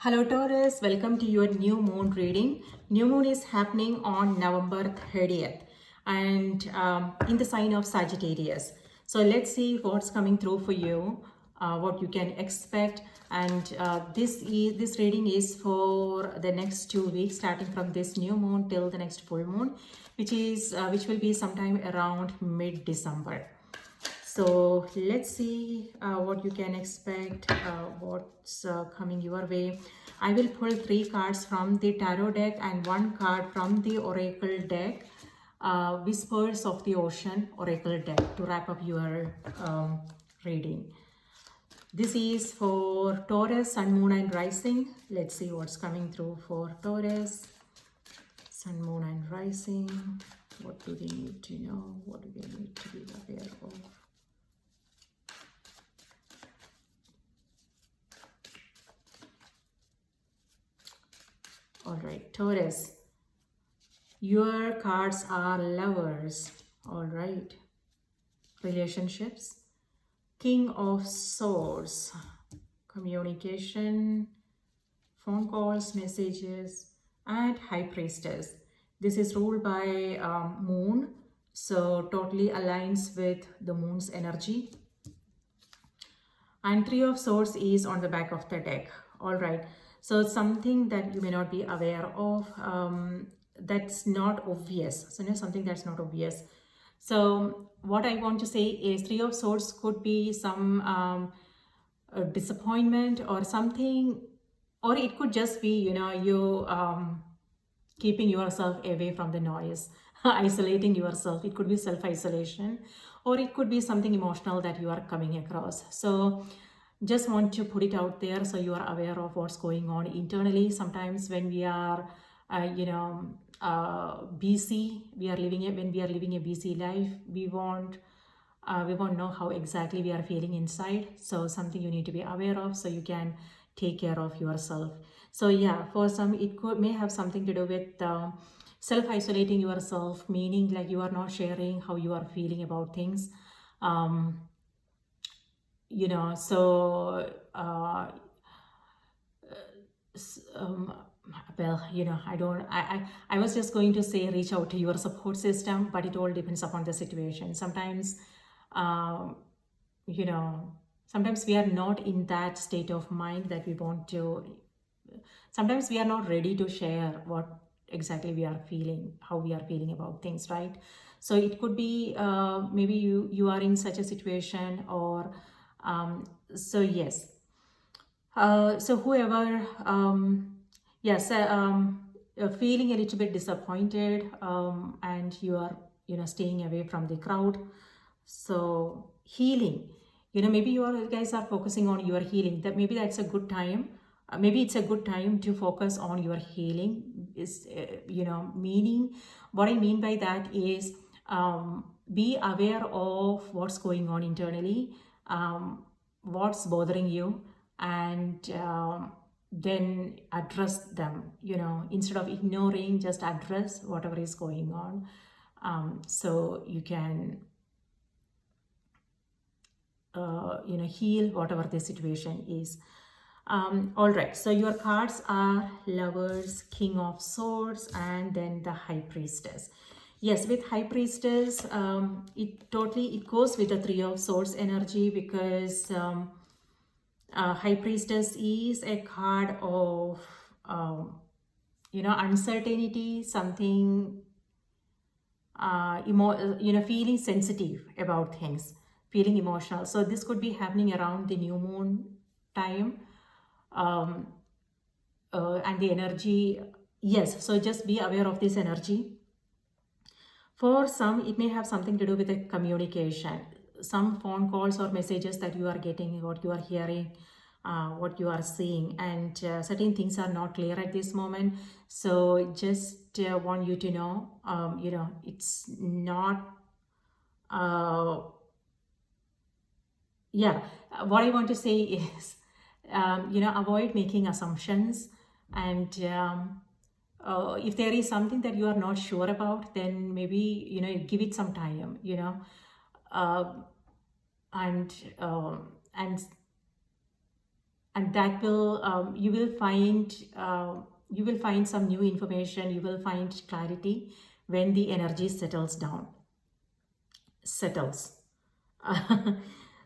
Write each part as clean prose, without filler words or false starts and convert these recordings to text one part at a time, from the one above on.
Hello Taurus, welcome to your new moon reading. New moon is happening on November 30th and in the sign of Sagittarius. So let's see what's coming through for you, what you can expect. And this reading is for the next 2 weeks, starting from this new moon till the next full moon, which will be sometime around mid-December. So let's see what you can expect, what's coming your way. I will pull 3 cards from the tarot deck and 1 card from the oracle deck, Whispers of the Ocean oracle deck, to wrap up your reading. This is for Taurus, Sun, Moon and Rising. Let's see what's coming through for Taurus, Sun, Moon and Rising. What do they need to know? What do they need to be aware of? All right, Taurus, your cards are Lovers. All right, relationships, King of Swords, communication, phone calls, messages, and High Priestess. This is ruled by Moon, so totally aligns with the Moon's energy. And Three of Swords is on the back of the deck. All right, so something that you may not be aware of, that's not obvious. So something that's not obvious. So what I want to say is Three of Swords could be some disappointment or something, or it could just be, you keeping yourself away from the noise, isolating yourself. It could be self-isolation, or it could be something emotional that you are coming across. So just want to put it out there so you are aware of what's going on internally. Sometimes when we are busy, when we are living a busy life, we won't know how exactly we are feeling inside. So something you need to be aware of so you can take care of yourself. So yeah, for some it may have something to do with self-isolating yourself, meaning like you are not sharing how you are feeling about things. Well, I was just going to say reach out to your support system, but it all depends upon the situation. Sometimes sometimes we are not in that state of mind that we want to, sometimes we are not ready to share what exactly we are feeling, how we are feeling about things, right? So it could be maybe you are in such a situation, or so yes. So whoever, yes, feeling a little bit disappointed, and you are, staying away from the crowd. So healing, maybe you guys are focusing on your healing. That maybe that's a good time. Maybe it's a good time to focus on your healing. Is meaning, what I mean by that is be aware of what's going on internally, what's bothering you, and then address them. Instead of ignoring, just address whatever is going on, so you can heal whatever the situation is. All right, so your cards are Lovers, King of Swords, and then the High Priestess. Yes, with High Priestess, it goes with the Three of Swords energy, because High Priestess is a card of uncertainty, something feeling sensitive about things, feeling emotional. So this could be happening around the new moon time, and the energy. Yes, so just be aware of this energy. For some, it may have something to do with the communication, some phone calls or messages that you are getting, what you are hearing, what you are seeing, and certain things are not clear at this moment. So just want you to know, it's not, what I want to say is, avoid making assumptions, and if there is something that you are not sure about, then maybe give it some time, and and that will you will find some new information, you will find clarity when the energy settles.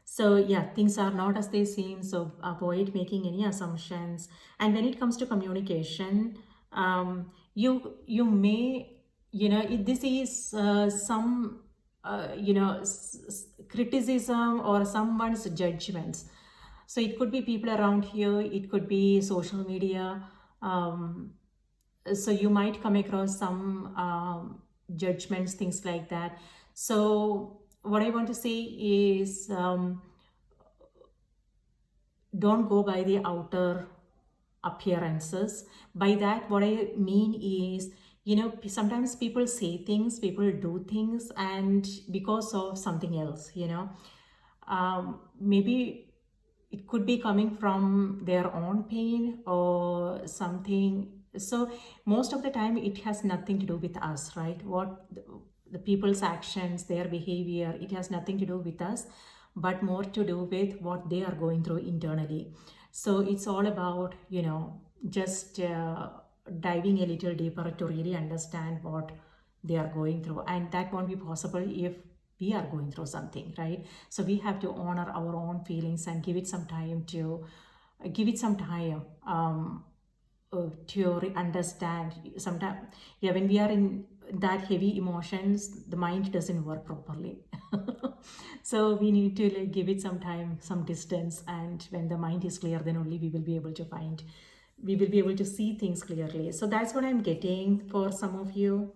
So yeah, things are not as they seem, so avoid making any assumptions. And when it comes to communication, you may, this is some criticism or someone's judgments. So it could be people around here, it could be social media. So you might come across some judgments, things like that. So what I want to say is, don't go by the outer appearances. By that, what I mean is, sometimes people say things, people do things, and because of something else, maybe it could be coming from their own pain or something. So most of the time it has nothing to do with us, right? What the people's actions, their behavior, it has nothing to do with us, but more to do with what they are going through internally. So it's all about, just diving a little deeper to really understand what they are going through, and that won't be possible if we are going through something, right? So we have to honor our own feelings and give it some time to understand. Sometimes, yeah, when we are in that heavy emotions, the mind doesn't work properly. So we need to like give it some time, some distance, and when the mind is clear, then only we will be able to see things clearly. So that's what I'm getting for some of you.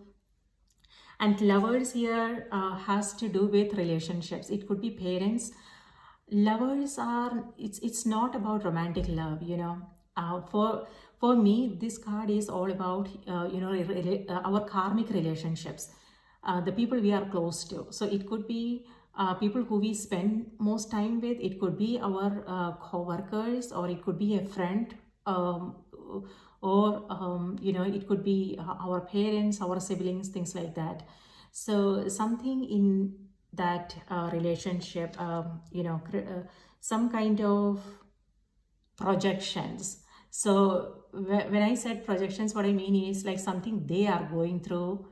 And lovers here has to do with relationships. It could be parents. Lovers are, it's not about romantic love, for me this card is all about our karmic relationships, the people we are close to. So it could be people who we spend most time with, it could be our co-workers, or it could be a friend, or it could be our parents, our siblings, things like that. So something in that relationship, some kind of projections. So when I said projections, what I mean is like something they are going through,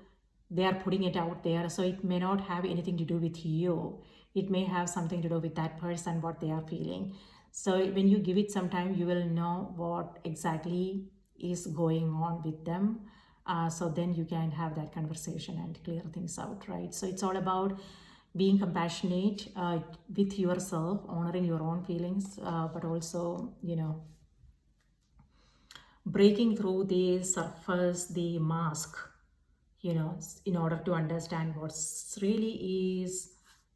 they are putting it out there. So it may not have anything to do with you, it may have something to do with that person, what they are feeling. So when you give it some time, you will know what exactly is going on with them. So then you can have that conversation and clear things out, right? So it's all about being compassionate with yourself, honoring your own feelings, but also, breaking through the surface, the mask, in order to understand what's really is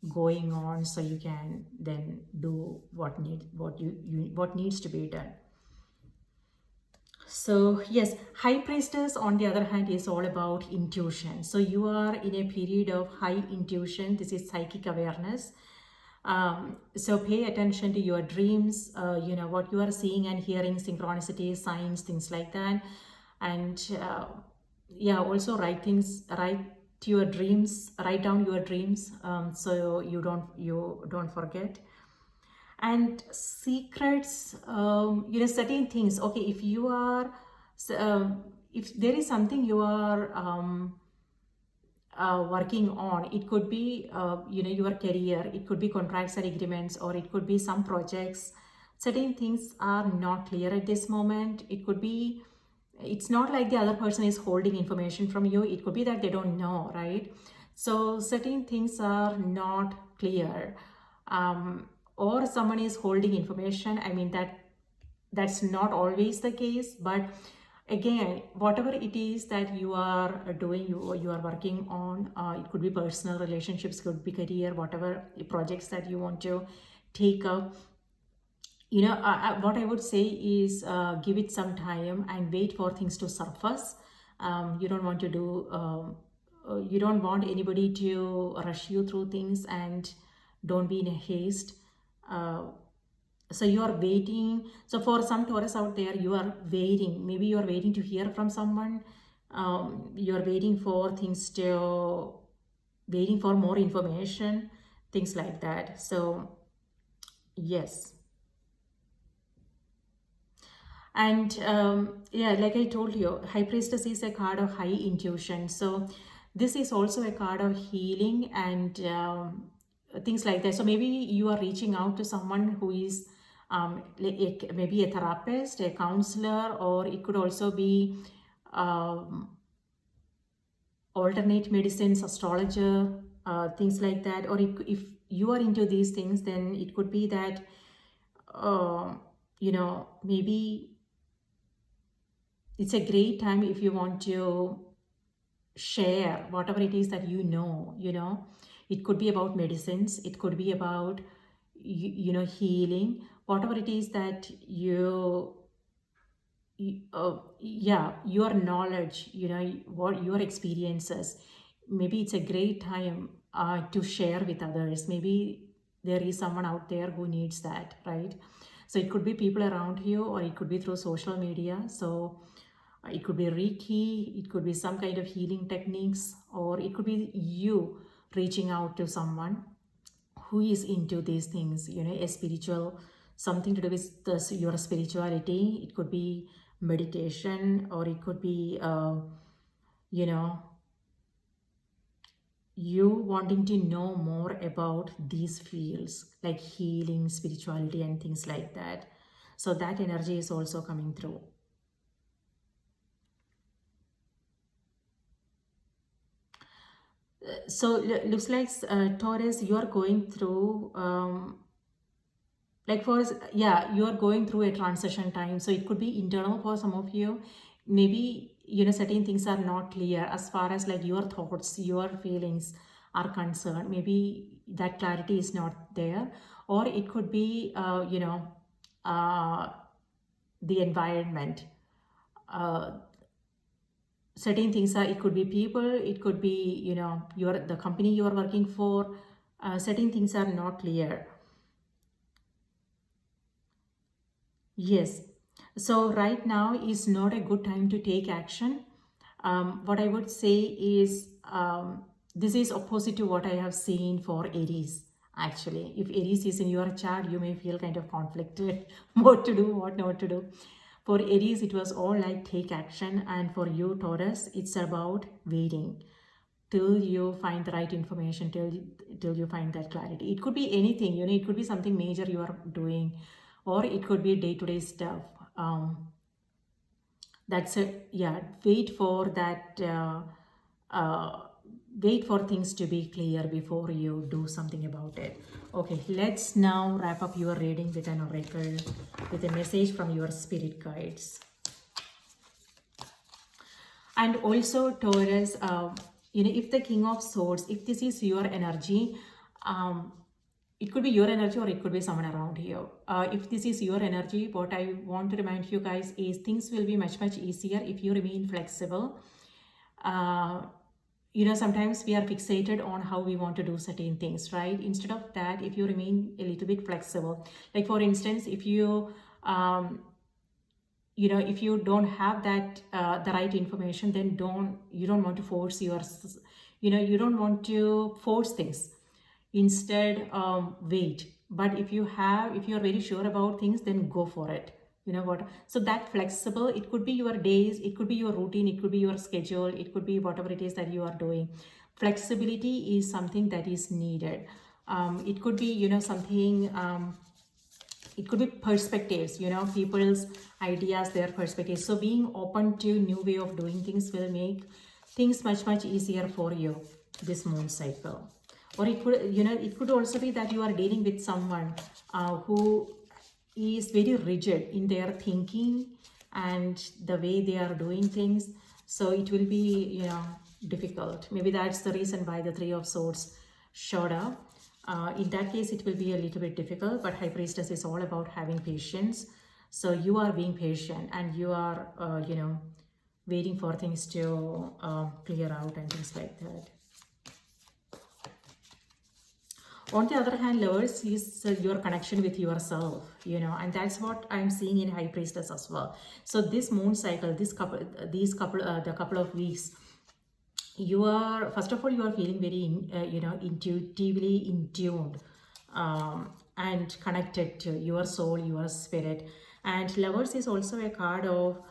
going on, so you can then do what needs to be done. So yes, High Priestess on the other hand is all about intuition. So you are in a period of high intuition. This is psychic awareness. So pay attention to your dreams, what you are seeing and hearing, synchronicities, signs, things like that. And yeah, also write your dreams, write down your dreams, so you don't forget. And secrets, certain things. Okay, if you are if there is something you are working on, it could be your career, it could be contracts or agreements, or it could be some projects. Certain things are not clear at this moment. It could be, it's not like the other person is holding information from you, it could be that they don't know, right? So certain things are not clear, or someone is holding information. I mean, that's not always the case, but again, whatever it is that you are doing, you are working on, it could be personal relationships, could be career, whatever projects that you want to take up. What I would say is, give it some time and wait for things to surface. You don't want to do you don't want anybody to rush you through things, and don't be in a haste. So you are waiting. So for some Taurus out there, you are waiting, maybe you are waiting to hear from someone. You are waiting for waiting for more information, things like that. So yes. And yeah, like I told you, High Priestess is a card of high intuition. So this is also a card of healing and things like that. So maybe you are reaching out to someone who is maybe a therapist, a counselor, or it could also be um, alternate medicines, astrologer, things like that. Or if you are into these things, then it could be that, uh, maybe it's a great time if you want to share whatever it is that it could be about medicines, it could be about healing, whatever it is that yeah, your knowledge, what your experiences, maybe it's a great time to share with others. Maybe there is someone out there who needs that, right? So it could be people around you, or it could be through social media. So it could be Reiki, it could be some kind of healing techniques, or it could be you reaching out to someone who is into these things, a spiritual, something to do with your spirituality. It could be meditation, or it could be, you know, you wanting to know more about these fields like healing, spirituality, and things like that. So that energy is also coming through. So looks like Taurus, you are going through like for yeah, you are going through a transition time. So it could be internal for some of you. Maybe certain things are not clear as far as like your thoughts, your feelings are concerned. Maybe that clarity is not there, or it could be uh, the environment. Uh, Certain things are, it could be people, it could be your the company you are working for. Certain things are not clear. Yes. So right now is not a good time to take action. What I would say is, this is opposite to what I have seen for Aries. Actually, if Aries is in your chart, you may feel kind of conflicted what to do, what not to do. For Aries, it was all like take action, and for you, Taurus, it's about waiting till you find the right information, till you find that clarity. It could be anything, it could be something major you are doing, or it could be day-to-day stuff. That's it. Yeah, wait for that. Uh, Wait for things to be clear before you do something about it. Okay, let's now wrap up your reading with an oracle, with a message from your spirit guides. And also Taurus, if the King of Swords, if this is your energy, um, it could be your energy, or it could be someone around you. If this is your energy, what I want to remind you guys is things will be much, much easier if you remain flexible. Uh, Sometimes we are fixated on how we want to do certain things, right? Instead of that, if you remain a little bit flexible, like for instance, if you if you don't have that the right information, then you don't want to force you don't want to force things. Instead, wait. But if you're very sure about things, then go for it. You know what? So that flexible, it could be your days, it could be your routine, it could be your schedule, it could be whatever it is that you are doing. Flexibility is something that is needed. It could be something, it could be perspectives, people's ideas, their perspectives. So being open to new way of doing things will make things much, much easier for you this moon cycle. Or it could, it could also be that you are dealing with someone who is very rigid in their thinking and the way they are doing things. So it will be, difficult. Maybe that's the reason why the Three of Swords showed up. In that case, it will be a little bit difficult, but High Priestess is all about having patience. So you are being patient, and you are, waiting for things to clear out and things like that. On the other hand, lovers, is your connection with yourself, and that's what I'm seeing in High Priestess as well. So this moon cycle, the couple of weeks, you are, first of all, you are feeling very intuitively in tuned, and connected to your soul, your spirit. And Lovers is also a card of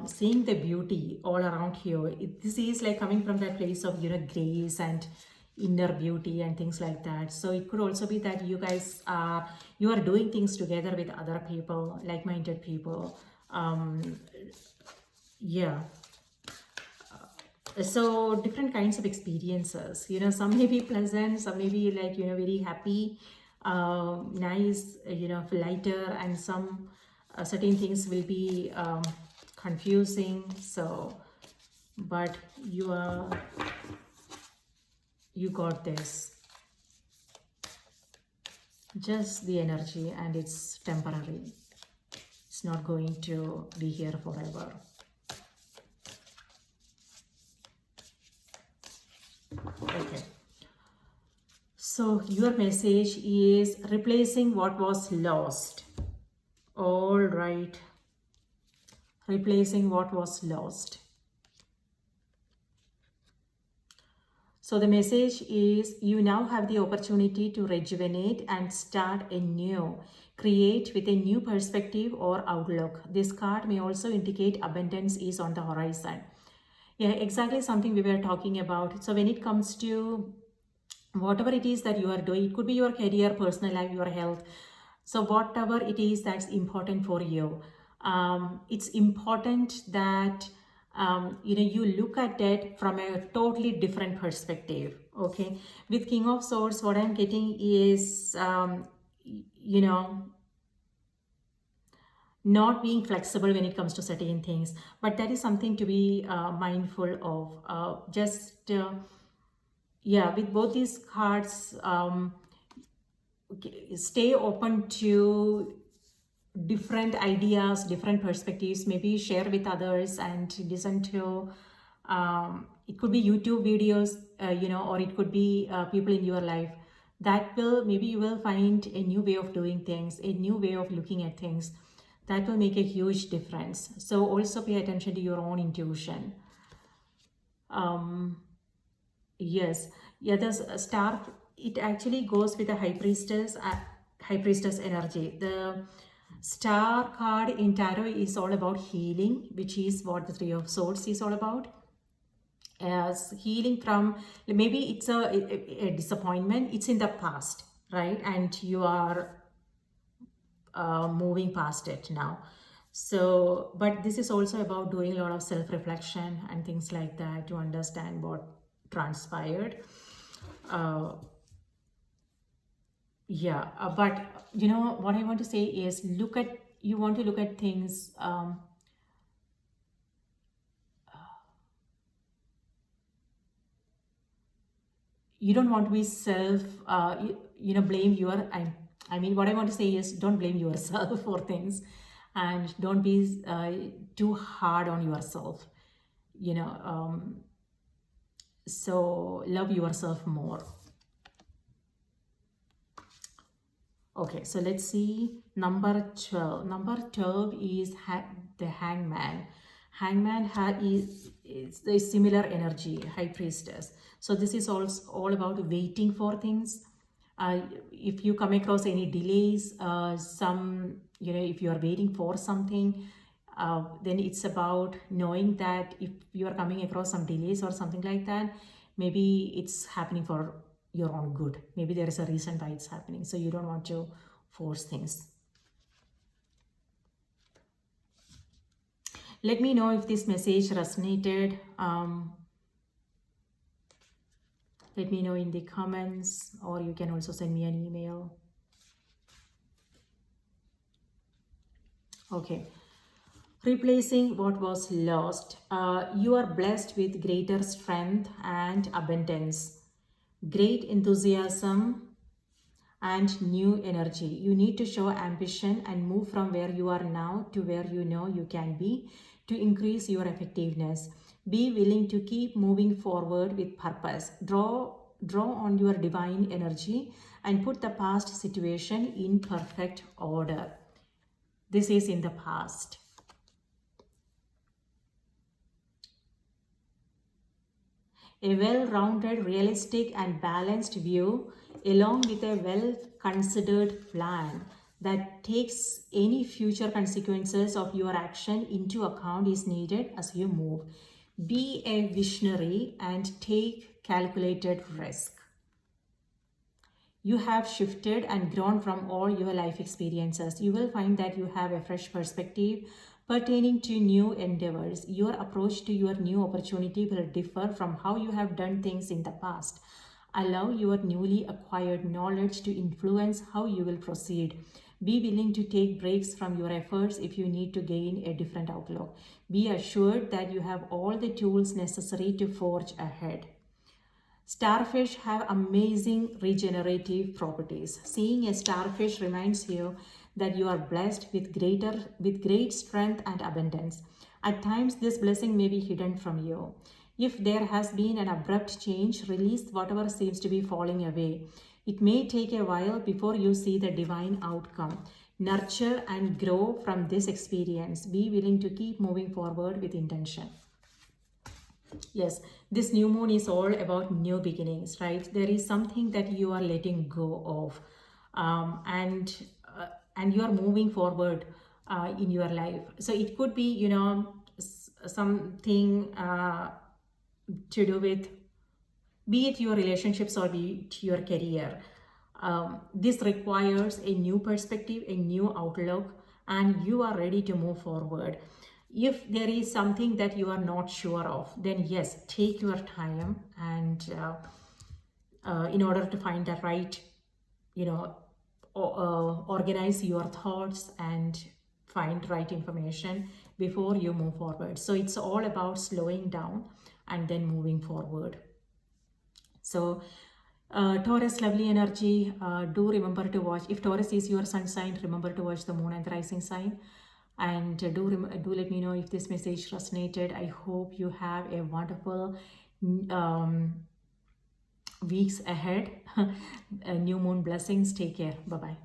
seeing the beauty all around here. This is like coming from that place of, grace and inner beauty and things like that. So it could also be that you are doing things together with other people, like-minded people. Yeah. So different kinds of experiences, some may be pleasant, some may be like, very happy, nice, lighter, and some certain things will be confusing. So, but you got this, just the energy, and it's temporary. It's not going to be here forever. Okay. So your message is replacing what was lost. All right. Replacing what was lost. So the message is you now have the opportunity to rejuvenate and start anew. Create with a new perspective or outlook. This card may also indicate abundance is on the horizon. Yeah, exactly something we were talking about. So when it comes to whatever it is that you are doing, it could be your career, personal life, your health. So whatever it is that's important for you, it's important that you look at it from a totally different perspective. Okay, with King of Swords, what I'm getting is not being flexible when it comes to certain things, but that is something to be mindful of. Yeah, with both these cards, stay open to different ideas, different perspectives, maybe share with others and listen to, it could be YouTube videos, or it could be people in your life. That will, maybe you will find a new way of doing things, a new way of looking at things. That will make a huge difference. So also pay attention to your own intuition. Yes, yeah, there's a star. It actually goes with the high priestess energy. The star card in tarot is all about healing, which is what the Three of Swords is all about. As healing from, maybe it's a disappointment. It's in the past, right? And you are moving past it now. So, but this is also about doing a lot of self-reflection and things like that to understand what transpired. But what I want to say is you want to look at things, you don't want to be blame I mean, what I want to say is don't blame yourself for things, and don't be too hard on yourself, so love yourself more. Okay, so let's see number 12. Number 12 is the Hangman. Hangman is the similar energy, High Priestess. So this is also all about waiting for things. If you come across any delays, if you are waiting for something, then it's about knowing that if you are coming across some delays or something like that, maybe it's happening for your own good. Maybe there is a reason why it's happening. So you don't want to force things. Let me know if this message resonated. Let me know in the comments, or you can also send me an email. Okay. Replacing what was lost. You are blessed with greater strength and abundance, great enthusiasm, and new energy. You need to show ambition and move from where you are now to where you know you can be to increase your effectiveness. Be willing to keep moving forward with purpose. Draw on your divine energy and put the past situation in perfect order. This is in the past. A well-rounded, realistic and balanced view along with a well-considered plan. that takes any future consequences of your action into account is needed as you move. Be a visionary and take calculated risk. You have shifted and grown from all your life experiences. You will find that you have a fresh perspective pertaining to new endeavors. Your approach to your new opportunity will differ from how you have done things in the past. Allow your newly acquired knowledge to influence how you will proceed. Be willing to take breaks from your efforts if you need to gain a different outlook. Be assured that you have all the tools necessary to forge ahead. Starfish have amazing regenerative properties. Seeing a starfish reminds you that you are blessed with great strength and abundance. At times this blessing may be hidden from you. If there has been an abrupt change, release whatever seems to be falling away. It may take a while before you see the divine outcome. Nurture and grow from this experience. Be willing to keep moving forward with intention. Yes, this new moon is all about new beginnings, right? There is something that you are letting go of, and you are moving forward in your life. So it could be, something to do with, be it your relationships or be it your career. This requires a new perspective, a new outlook, and you are ready to move forward. If there is something that you are not sure of, then yes, take your time and in order to find the right, organize your thoughts and find right information before you move forward. So it's all about slowing down and then moving forward. So Taurus, lovely energy. Do remember to watch, if Taurus is your sun sign, remember to watch the moon and the rising sign. And do let me know if this message resonated. I hope you have a wonderful weeks ahead. New moon blessings. Take care. Bye-bye.